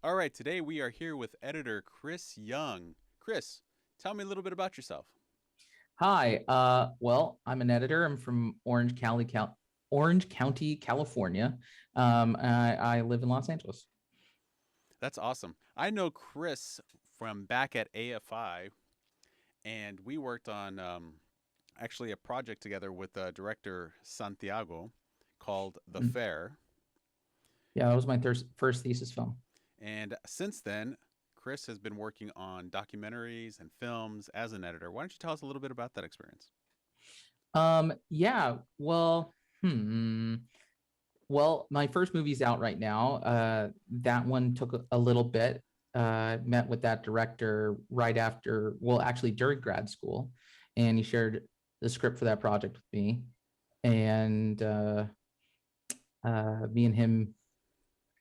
All right, today we are here with editor Chris Young. Chris, tell me a little bit about yourself. Hi. Well, I'm an editor. I'm from Orange County, California. I live in Los Angeles. That's awesome. I know Chris from back at AFI, and we worked on actually a project together with director Santiago called The Mm. Fair. Yeah, that was my first thesis film. And since then, Chris has been working on documentaries and films as an editor. Why don't you tell us a little bit about that experience? Yeah. Well, my first movie's out right now. That one took a little bit. Met with that director right after, well, actually during grad school, and he shared the script for that project with me. And me and him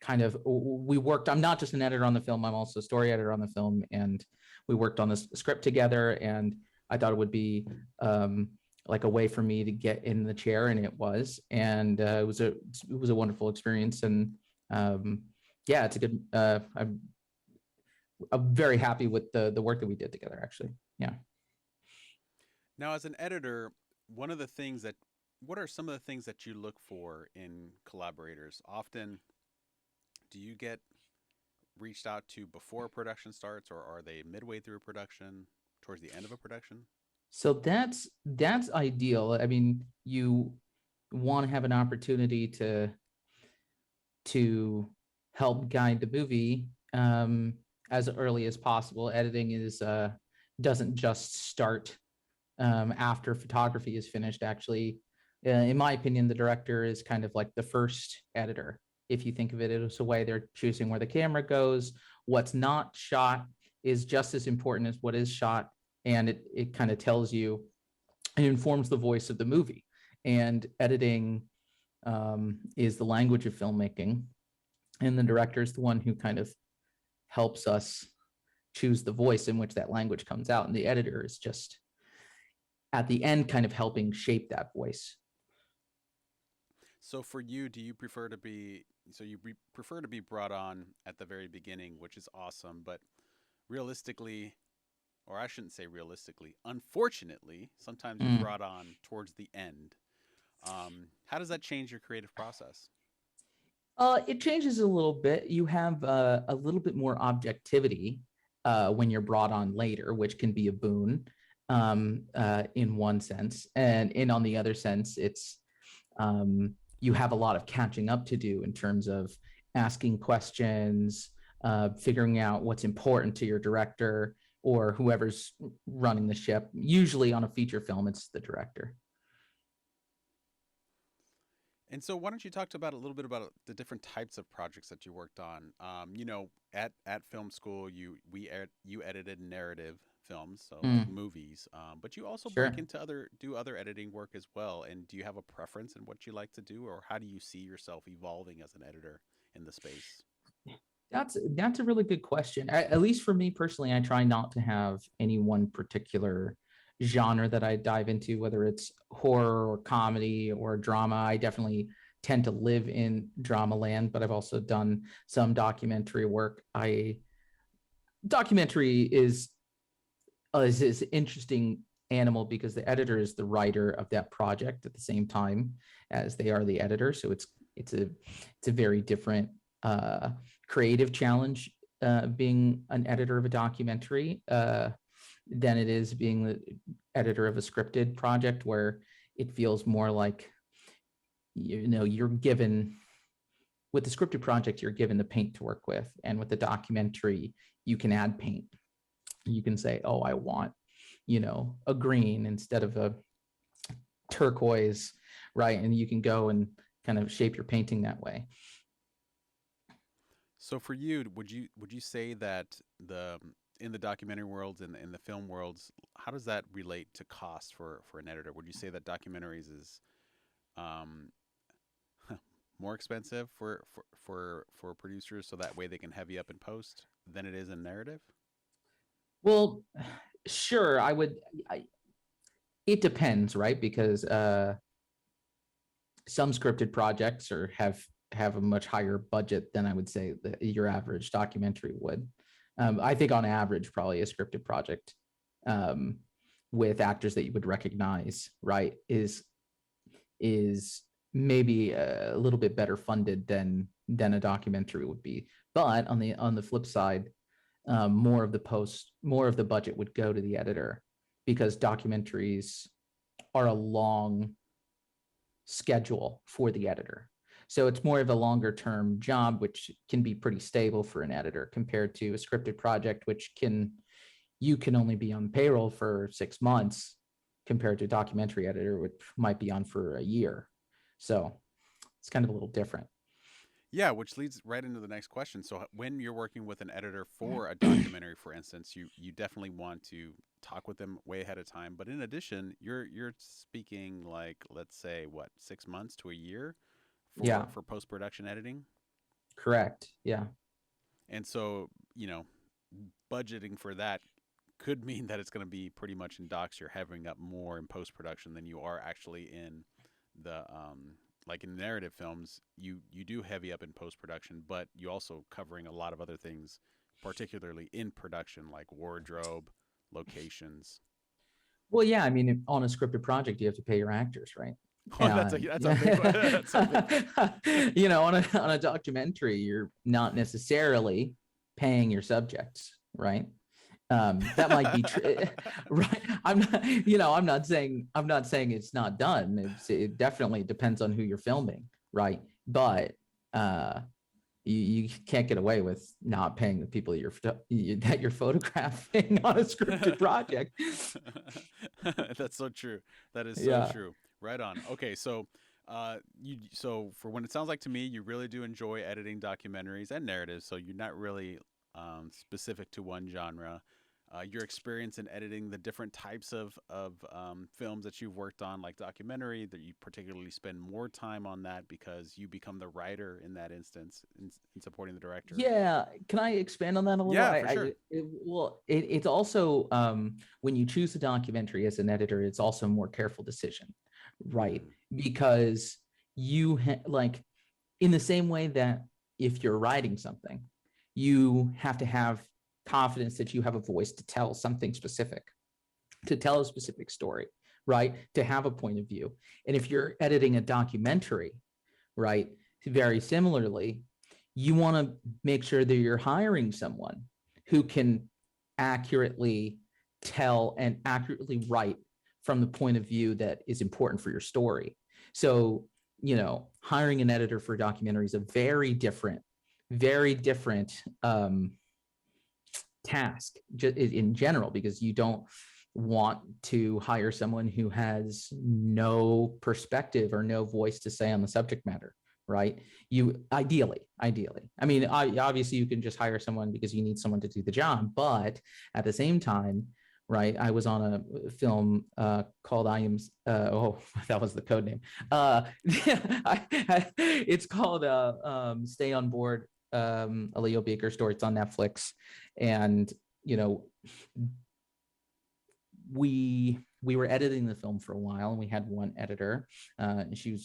kind of we worked. I'm not just an editor on the film, I'm also a story editor on the film, and we worked on this script together. And I thought it would be like a way for me to get in the chair, and it was. And it was a wonderful experience. And um yeah, it's a good I'm very happy with the work that we did together, actually. Yeah. Now, as an editor, one of the things that what are some of the things that you look for in collaborators? Often, do you get reached out to before production starts, or are they midway through production, towards the end of a production? So that's ideal. I mean, you want to have an opportunity to help guide the movie as early as possible. Editing is doesn't just start after photography is finished. Actually, in my opinion, the director is kind of like the first editor. If you think of it as a way, they're choosing where the camera goes. What's not shot is just as important as what is shot, and it kind of tells you, it informs the voice of the movie. And editing is the language of filmmaking, and the director is the one who kind of helps us choose the voice in which that language comes out, and the editor is just at the end kind of helping shape that voice. So for you, do you prefer to be prefer to be brought on at the very beginning, which is awesome, but realistically, or I shouldn't say realistically, unfortunately, sometimes you're Mm. brought on towards the end. How does that change your creative process? It changes a little bit. You have a little bit more objectivity when you're brought on later, which can be a boon in one sense, and in on the other sense, it's you have a lot of catching up to do in terms of asking questions, figuring out what's important to your director or whoever's running the ship. Usually on a feature film, it's the director. And so, why don't you talk about a little bit about the different types of projects that you worked on? At film school, you edited narrative films, so like Mm, movies, but you also break sure. into other editing work as well. And do you have a preference in what you like to do, or how do you see yourself evolving as an editor in the space? That's a really good question. At least for me personally, I try not to have any one particular genre that I dive into, whether it's horror or comedy or drama. I definitely tend to live in drama land, but I've also done some documentary work. I Documentary is an interesting animal because the editor is the writer of that project at the same time as they are the editor. So it's a very different uh, creative challenge being an editor of a documentary than it is being the editor of a scripted project, where it feels more like, you're given, with the scripted project, you're given the paint to work with, and with the documentary you can add paint. You can say, oh, I want, a green instead of a turquoise, right? And you can go and kind of shape your painting that way. So for you, would you say that the in the documentary worlds and in the film worlds, how does that relate to cost for an editor? Would you say that documentaries is um, more expensive for producers, so that way they can heavy up in post than it is in narrative? Well, sure, it depends, right? Because some scripted projects have have a much higher budget than I would say that your average documentary would. I think on average, probably a scripted project um, with actors that you would recognize, right, is maybe a little bit better funded than a documentary would be. But on the flip side, more of the budget would go to the editor because documentaries are a long schedule for the editor. So it's more of a longer term job, which can be pretty stable for an editor compared to a scripted project, which you can only be on payroll for 6 months compared to a documentary editor, which might be on for a year. So it's kind of a little different. Yeah, which leads right into the next question. So when you're working with an editor for a documentary, for instance, you definitely want to talk with them way ahead of time. But in addition, you're speaking like, let's say, what, 6 months to a year Yeah, for post production editing. correct. Yeah. And so, budgeting for that could mean that it's going to be pretty much in docs. You're having up more in post production than you are actually in the like in narrative films. You do heavy up in post production, but you also covering a lot of other things, particularly in production, like wardrobe, locations. Well, yeah, I mean, on a scripted project, you have to pay your actors, right? Oh, And that's a big one. That's a big one. on a documentary, you're not necessarily paying your subjects, right? That might be true, right? I'm not saying it's not done. It definitely depends on who you're filming, right? But you can't get away with not paying the people that you're photographing on a scripted project. That's so true. That is so Yeah. true. Right on. Okay, so for when it sounds like to me, you really do enjoy editing documentaries and narratives. So you're not really specific to one genre. Your experience in editing the different types of films that you've worked on, like documentary, that you particularly spend more time on that because you become the writer in that instance in supporting the director. Yeah, can I expand on that a little? Yeah, for sure. It's also when you choose a documentary as an editor, it's also a more careful decision, right? Mm. Because like in the same way that if you're writing something, you have to have confidence that you have a voice to tell something specific, to tell a specific story, right? To have a point of view. And if you're editing a documentary, right, very similarly, you want to make sure that you're hiring someone who can accurately tell and accurately write from the point of view that is important for your story. So, hiring an editor for a documentary is a very different task in general, because you don't want to hire someone who has no perspective or no voice to say on the subject matter, right? You ideally, I mean, obviously you can just hire someone because you need someone to do the job, but at the same time, right, I was on a film called that was the code name. It's called Stay on Board, a Leo Baker story. It's on Netflix. And we were editing the film for a while, and we had one editor, and she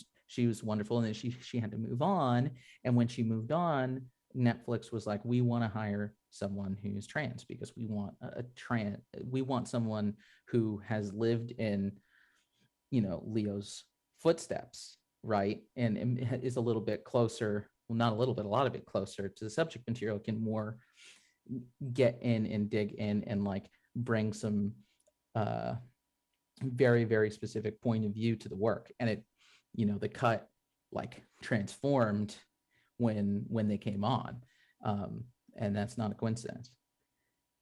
was wonderful, and then she had to move on. And when she moved on, Netflix was like, we want to hire someone who's trans, because we want someone who has lived in Leo's footsteps, right? And is a little bit closer, well, not a little bit, a lot of it closer to the subject material, can more get in and dig in and like bring some very, very specific point of view to the work. And it, the cut like transformed when they came on. And that's not a coincidence.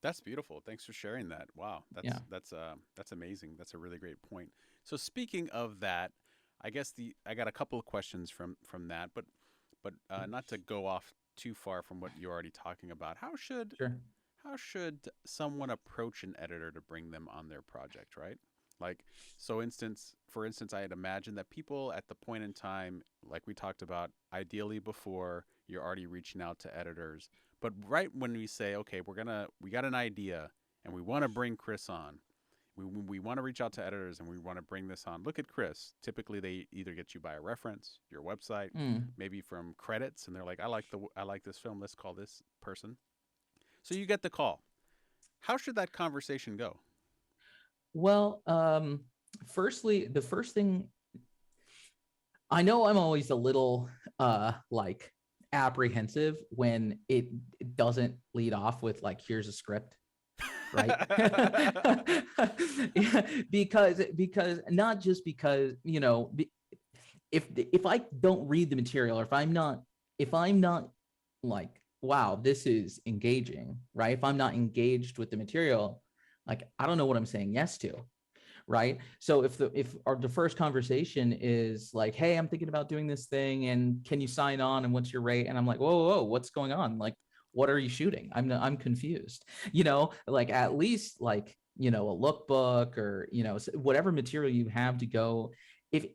That's beautiful. Thanks for sharing that. Wow, Yeah, that's amazing. That's a really great point. So speaking of that, I guess the I got a couple of questions from that, but not to go off too far from what you're already talking about. sure. How should someone approach an editor to bring them on their project, right? Like, for instance, I'd imagine that people at the point in time, like we talked about, ideally before you're already reaching out to editors, but right when we say, okay, we got an idea and we want to bring Chris on, we want to reach out to editors and we want to bring this on. Look at Chris. Typically, they either get you by a reference, your website, Mm. maybe from credits, and they're like, I like this film. Let's call this person." So you get the call. How should that conversation go? Well, firstly, the first thing, I know I'm always a little like apprehensive when it doesn't lead off with like, here's a script, right? Yeah, because not just because, you know, if I don't read the material, or if I'm not like, wow, this is engaging, right? If I'm not engaged with the material, like, I don't know what I'm saying yes to, right? So the first conversation is like, hey, I'm thinking about doing this thing, and can you sign on, and what's your rate? And I'm like, whoa, what's going on? Like, what are you shooting? I'm confused. Like, at least, like, a lookbook, or whatever material you have to go. If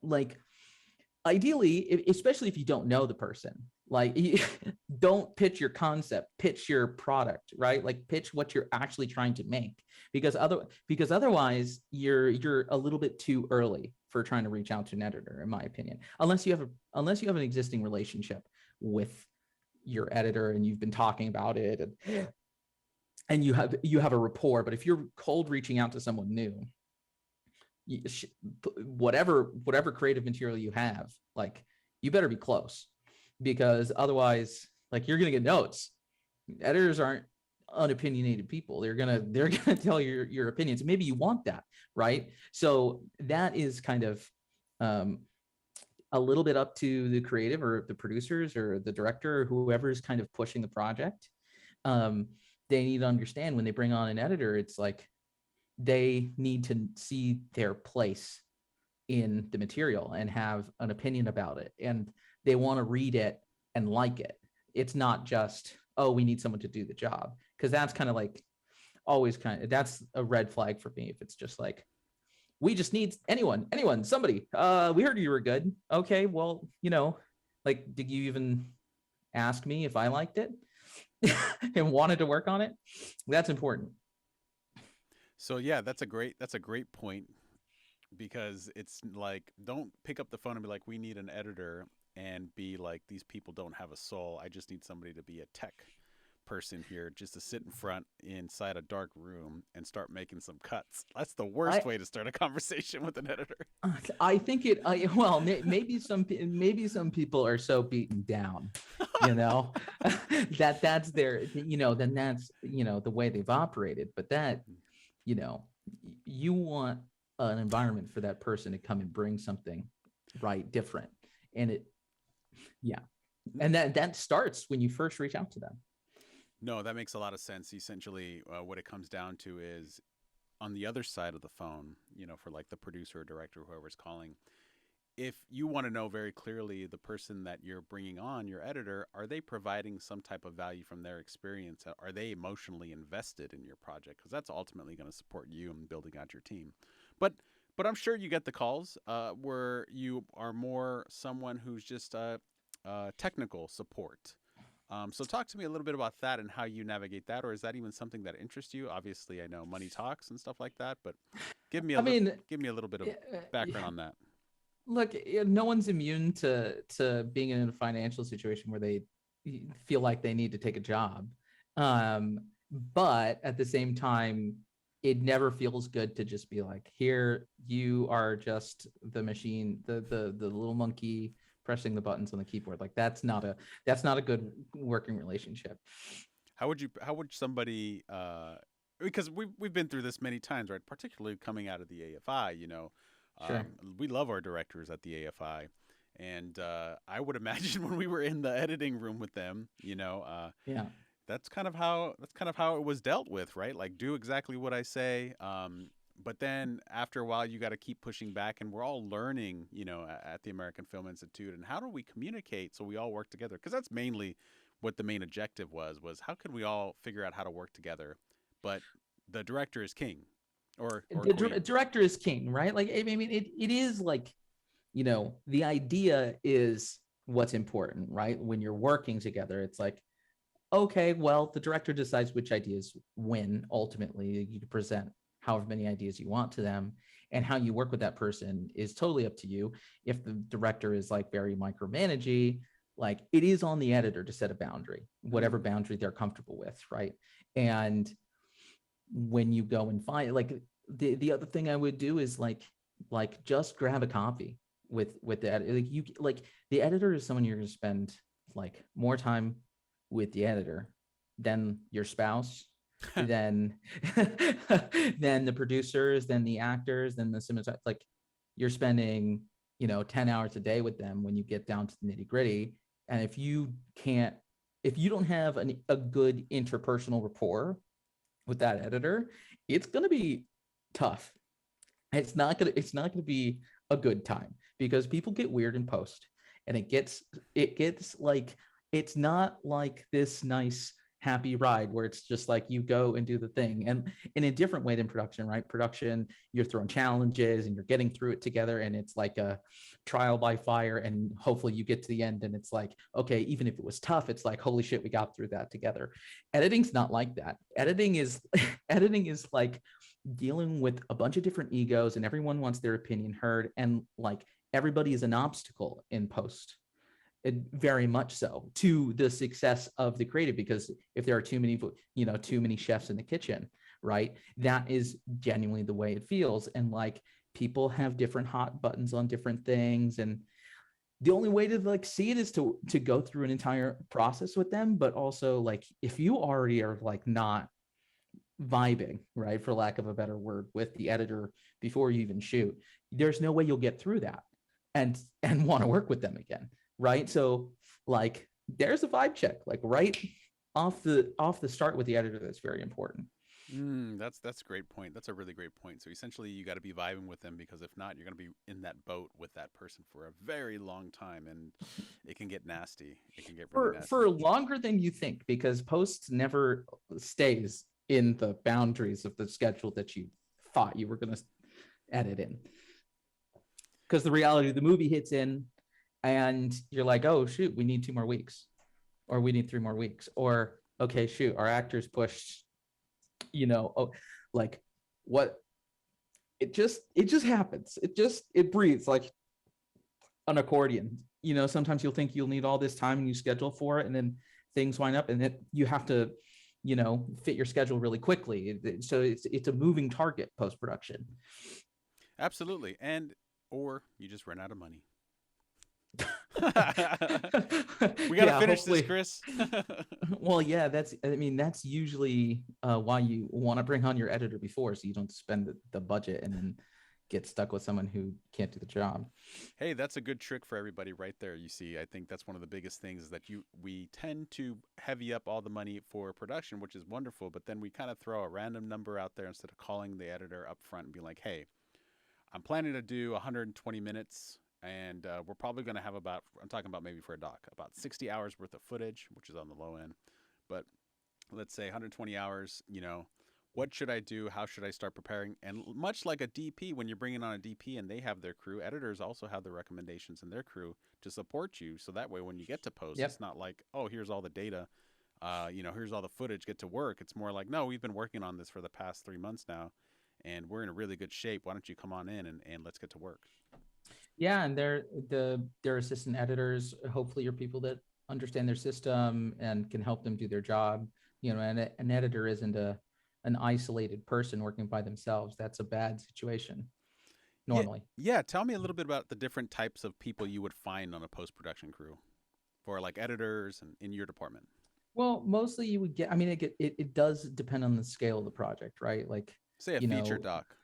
like Ideally, especially if you don't know the person, like, don't pitch your concept, pitch your product, right? Like, pitch what you're actually trying to make, because otherwise you're a little bit too early for trying to reach out to an editor, in my opinion, unless you have an existing relationship with your editor, and you've been talking about it, and you have a rapport. But if you're cold reaching out to someone new, whatever creative material you have, like, you better be close, because otherwise, like, you're gonna get notes. Editors aren't unopinionated people. They're gonna tell your opinions. Maybe you want that, right? So that is kind of a little bit up to the creative, or the producers, or the director, or whoever is kind of pushing the project. They need to understand, when they bring on an editor, it's like, they need to see their place in the material and have an opinion about it, and they want to read it and like it. It's not just, oh, we need someone to do the job, because that's kind of like, that's a red flag for me. If it's just like, we just need somebody, we heard you were good. Okay, well, like, did you even ask me if I liked it and wanted to work on it? That's important. So yeah, that's a great point, because it's like, don't pick up the phone and be like, we need an editor, and be like, these people don't have a soul. I just need somebody to be a tech person here, just to sit in front inside a dark room and start making some cuts. That's the worst I way to start a conversation with an editor. I think well, maybe some people are so beaten down, you know, that's their, then that's, the way they've operated. But that, you know, you want an environment for that person to come and bring something right, different. And yeah. And that starts when you first reach out to them. No, that makes a lot of sense. Essentially, what it comes down to is, on the other side of the phone, for like the producer or director, whoever's calling, if you want to know very clearly the person that you're bringing on, your editor, are they providing some type of value from their experience? Are they emotionally invested in your project? Because that's ultimately going to support you in building out your team. But but I'm sure you get the calls where you are more someone who's just technical support. So talk to me a little bit about that and how you navigate that, or is that even something that interests you? Obviously, I know money talks and stuff like that, but I mean, give me a little bit of background on that. look, no one's immune to being in a financial situation where they feel like they need to take a job. Um, but at the same time, it never feels good to just be like, here, you are just the machine, the little monkey pressing the buttons on the keyboard. Like, that's not a good working relationship. How would somebody because we've been through this many times, right? Particularly coming out of the AFI, Sure. we love our directors at the AFI, and I would imagine when we were in the editing room with them, Yeah. that's kind of how it was dealt with, right? Like, do exactly what I say. But then after a while, you got to keep pushing back, and we're all learning, at the American Film Institute, and how do we communicate so we all work together? Because that's mainly what the main objective was how can we all figure out how to work together? But the director is king, or The queen. director is king, right? Like, I mean, it is like, the idea is what's important, right? When you're working together, it's like, okay, well, the director decides which ideas win ultimately you present. however many ideas you want to them. And how you work with that person is totally up to you. If the director is like very micromanagey, like it is on the editor to set a boundary, whatever Mm. boundary they're comfortable with, right? And when you go and find, like, the other thing I would do is like just grab a copy with the editor. Like you, like, the editor is someone you're going to spend like more time with the editor than your spouse, then then the producers, then the actors, then the cinematographer. Like, you're spending, 10 hours a day with them when you get down to the nitty gritty. And if you don't have a good interpersonal rapport with that editor, it's going to be tough. It's not going to be a good time, because people get weird in post, and it gets like, it's not like this nice happy ride where it's just like you go and do the thing. And in a different way than production, right? Production, you're throwing challenges and you're getting through it together, and it's like a trial by fire, and hopefully you get to the end and it's like, okay, even if it was tough, it's like, holy shit, we got through that together. Editing's not like that. Editing is editing is like dealing with a bunch of different egos, and everyone wants their opinion heard, and like everybody is an obstacle in post. Very much so, to the success of the creative, because if there are too many chefs in the kitchen, right, that is genuinely the way it feels. And like, people have different hot buttons on different things, and the only way to like see it is to go through an entire process with them. But also, like, if you already are like not vibing, right, for lack of a better word, with the editor before you even shoot, there's no way you'll get through that and want to work with them again, right? So like, there's a vibe check, like right off the start with the editor. That's very important. That's a great point. That's a really great point. So essentially, you got to be vibing with them, because if not, you're going to be in that boat with that person for a very long time, and it can get nasty. It can get really For nasty. longer than you think, because post never stays in the boundaries of the schedule that you thought you were going to edit in, because the reality of the movie hits in, and you're like, oh shoot, we need 2 more weeks, or we need 3 more weeks, or okay, shoot, our actors pushed, oh, like, what, it just happens. It breathes like an accordion. Sometimes you'll think you'll need all this time and you schedule for it, and then things wind up, and then you have to fit your schedule really quickly. So it's a moving target, post production. Absolutely, and or you just run out of money. We got to Yeah, finish this, hopefully. Chris. Well, yeah, that's usually why you want to bring on your editor before, so you don't spend the budget and then get stuck with someone who can't do the job. Hey, that's a good trick for everybody right there. You see, I think that's one of the biggest things, is that we tend to heavy up all the money for production, which is wonderful, but then we kind of throw a random number out there instead of calling the editor up front and be like, "Hey, I'm planning to do 120 minutes, and we're probably going to have about, I'm talking about maybe for a doc, about 60 hours worth of footage, which is on the low end, but let's say 120 hours, what should I do? How should I start preparing?" And much like a DP, when you're bringing on a DP and they have their crew, editors also have their recommendations and their crew to support you. So that way, when you get to post, Yep. it's not like, oh, here's all the data, here's all the footage, get to work. It's more like, no, we've been working on this for the past 3 months now, and we're in a really good shape. Why don't you come on in and let's get to work? Yeah, and their assistant editors hopefully are people that understand their system and can help them do their job. And an editor isn't an isolated person working by themselves. That's a bad situation Yeah, normally. yeah. Tell me a little bit about the different types of people you would find on a post production crew for like editors and in your department. Well, mostly you would get. I mean, it does depend on the scale of the project, right? Like, Say a you feature know, doc.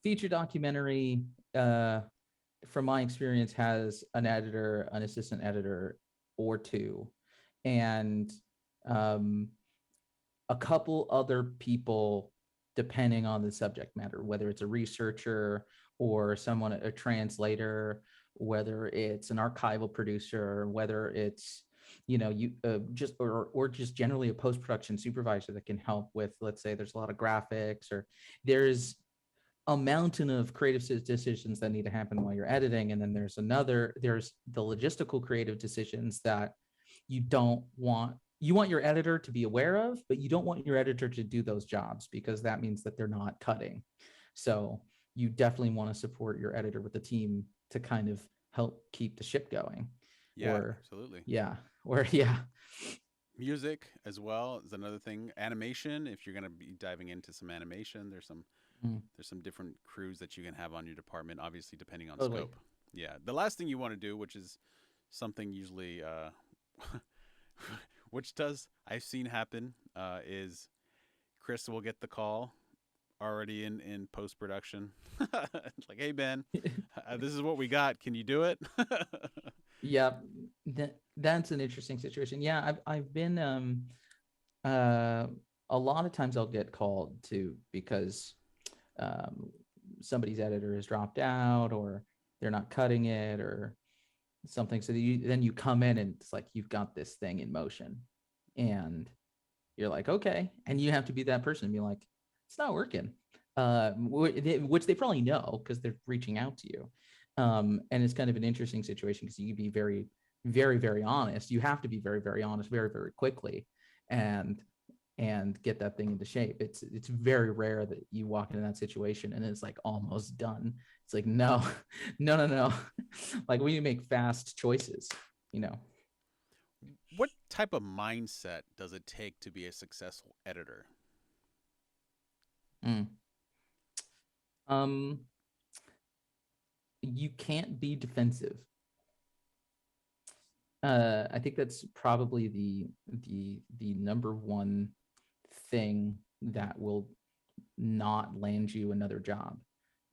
feature documentary, uh, from my experience, has an editor, an assistant editor, or two, and um, a couple other people, depending on the subject matter, whether it's a researcher or someone, a translator, whether it's an archival producer, whether it's you just or just generally a post-production supervisor that can help with, let's say there's a lot of graphics, or there's a mountain of creative decisions that need to happen while you're editing, and then there's the logistical creative decisions that you don't want you want your editor to be aware of, but you don't want your editor to do those jobs because that means that they're not cutting. So you definitely want to support your editor with the team to kind of help keep the ship going. Yeah, Or absolutely. yeah, or yeah. Music as well is another thing. Animation, if you're going to be diving into some animation, Mm, there's some different crews that you can have on your department, obviously depending on totally. scope. Yeah, the last thing you want to do, which is something usually, which does I've seen happen, is Chris will get the call already in post production. It's like, hey Ben, this is what we got. Can you do it? Yeah, that's an interesting situation. Yeah, I've been uh a lot of times I'll get called to because um somebody's editor has dropped out or they're not cutting it or something. So then you come in and it's like you've got this thing in motion and you're like, okay. And you have to be that person and be like, it's not working. Which they probably know because they're reaching out to you. And it's kind of an interesting situation because you can be very, very, very honest. You have to be very, very honest very, very quickly and get that thing into shape. It's very rare that you walk into that situation and it's like almost done. It's like, no, no. Like we need to make fast choices, you know. What type of mindset does it take to be a successful editor? Mm. Um, you can't be defensive. I think that's probably the number one thing that will not land you another job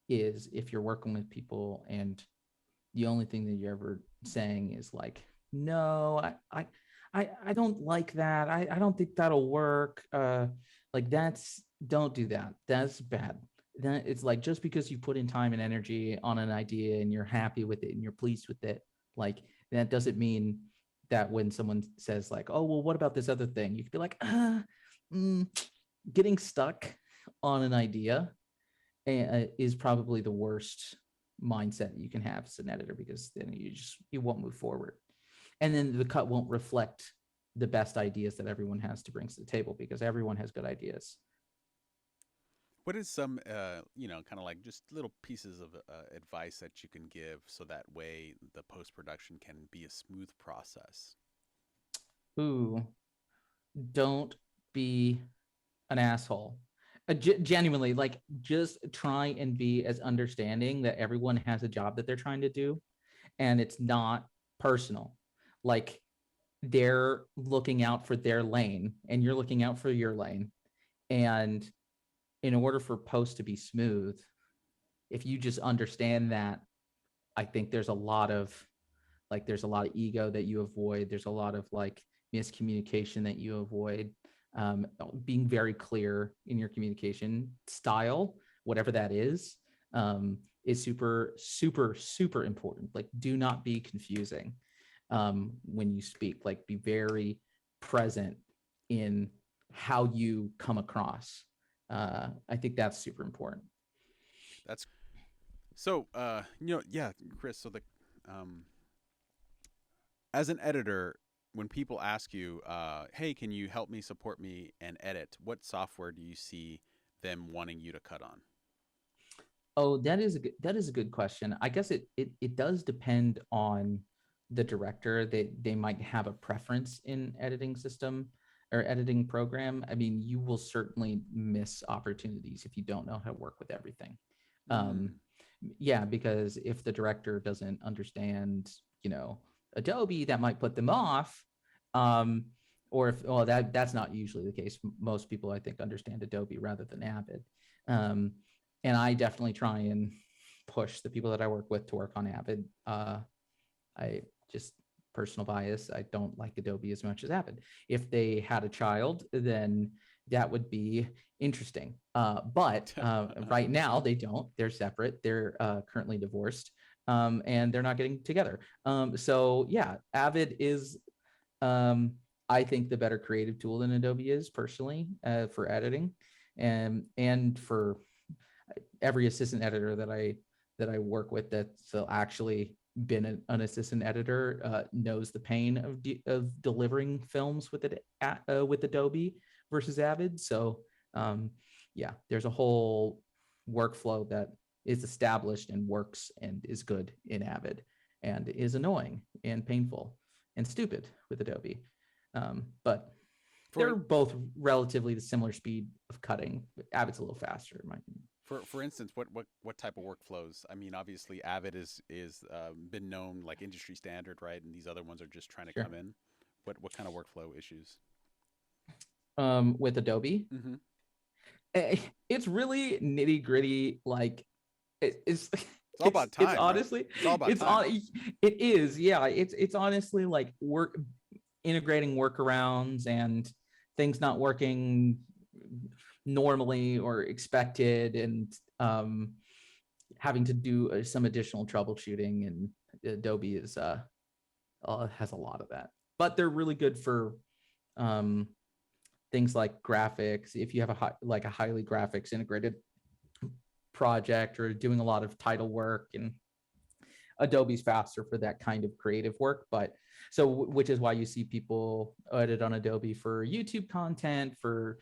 is if you're working with people and the only thing that you're ever saying is like, no, I don't like that. I don't think that'll work. Like that's don't do that. That's bad. Then it's like just because you put in time and energy on an idea and you're happy with it and you're pleased with it, like that doesn't mean that when someone says like, oh well, what about this other thing? You could be like, mm, getting stuck on an idea is probably the worst mindset you can have as an editor because then you won't move forward and then the cut won't reflect the best ideas that everyone has to bring to the table because everyone has good ideas. What is some, kind of like just little pieces of advice that you can give so that way the post production can be a smooth process? Ooh, don't be an asshole. Genuinely, like just try and be as understanding that everyone has a job that they're trying to do and it's not personal. Like they're looking out for their lane and you're looking out for your lane. And in order for post to be smooth, if you just understand that, I think there's a lot of ego that you avoid. There's a lot of like miscommunication that you avoid. Being very clear in your communication style, whatever that is super, super, super important. Like, do not be confusing when you speak. Like, be very present in how you come across. I think that's super important. That's so, yeah, Chris. So the, um, as an editor, when people ask you, "Hey, can you help me support me and edit?" What software do you see them wanting you to cut on? Oh, that is a good question. I guess it does depend on the director. They might have a preference in editing system or editing program. I mean, you will certainly miss opportunities if you don't know how to work with everything. Um, Mm. yeah, because if the director doesn't understand, you know, Adobe, that might put them off. Um, or if well, that's not usually the case. Most people, I think, understand Adobe rather than Avid. Um, and I definitely try and push the people that I work with to work on Avid. I just personal bias. I don't like Adobe as much as Avid. If they had a child, then that would be interesting. But right now they don't. They're separate. They're currently divorced, and they're not getting together. So yeah, Avid is, um, I think, the better creative tool than Adobe is personally for editing, and for every assistant editor that I work with that's actually been an assistant editor knows the pain of delivering films with Adobe versus Avid. So yeah, there's a whole workflow that is established and works and is good in Avid, and is annoying and painful and stupid with Adobe. But they're For both relatively the similar speed of cutting. Avid's a little faster, in my opinion. for instance, what type of workflows? I mean, obviously, Avid is been known like industry standard, right? And these other ones are just trying to Sure. come in. What kind of workflow issues? With Adobe, Mm-hmm. it's really nitty gritty. Like it's It's all about it's time, right? honestly It's all about it's time. on it is yeah it's honestly like integrating workarounds and things not working normally or expected, and having to do some additional troubleshooting, and Adobe is has a lot of that, but they're really good for um things like graphics. If you have a highly graphics integrated project or doing a lot of title work, and Adobe's faster for that kind of creative work. But so, which is why you see people edit on Adobe for YouTube content, for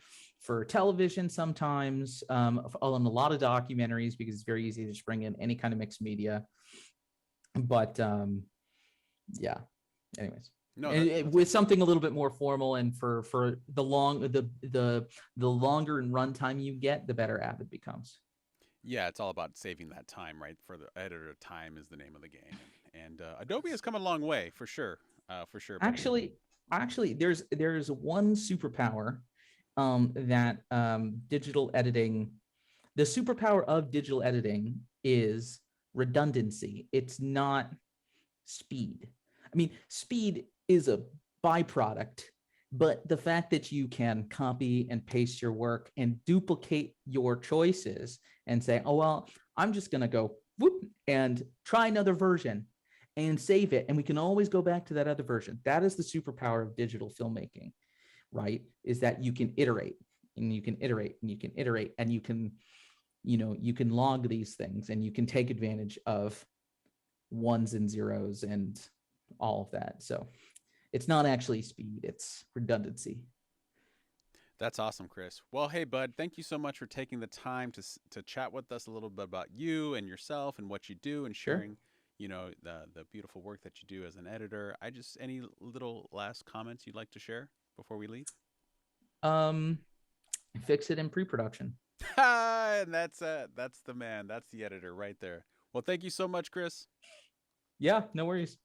television sometimes, on a lot of documentaries, because it's very easy to just bring in any kind of mixed media. But yeah, anyways. No, And that's with awesome. something a little bit more formal, and for the longer in runtime you get, the better Avid becomes. Yeah, it's all about saving that time, right? For the editor, time is the name of the game, and Adobe has come a long way for sure. But Actually, there's one superpower that digital editing. The superpower of digital editing is redundancy. It's not speed. I mean, speed is a byproduct, but the fact that you can copy and paste your work and duplicate your choices and say, oh, well, I'm just going to go whoop and try another version and save it. And we can always go back to that other version. That is the superpower of digital filmmaking, right? Is that you can iterate and you can iterate and you can iterate and you can, you can log these things and you can take advantage of ones and zeros and all of that. So it's not actually speed, it's redundancy. that's awesome, Chris. Well, hey, bud, thank you so much for taking the time to chat with us a little bit about you and yourself and what you do, and Sure. sharing, the beautiful work that you do as an editor. I just any little last comments you'd like to share before we leave? Um, Fix it in pre-production. And that's the man. That's the editor right there. Well, thank you so much, Chris. Yeah, no worries.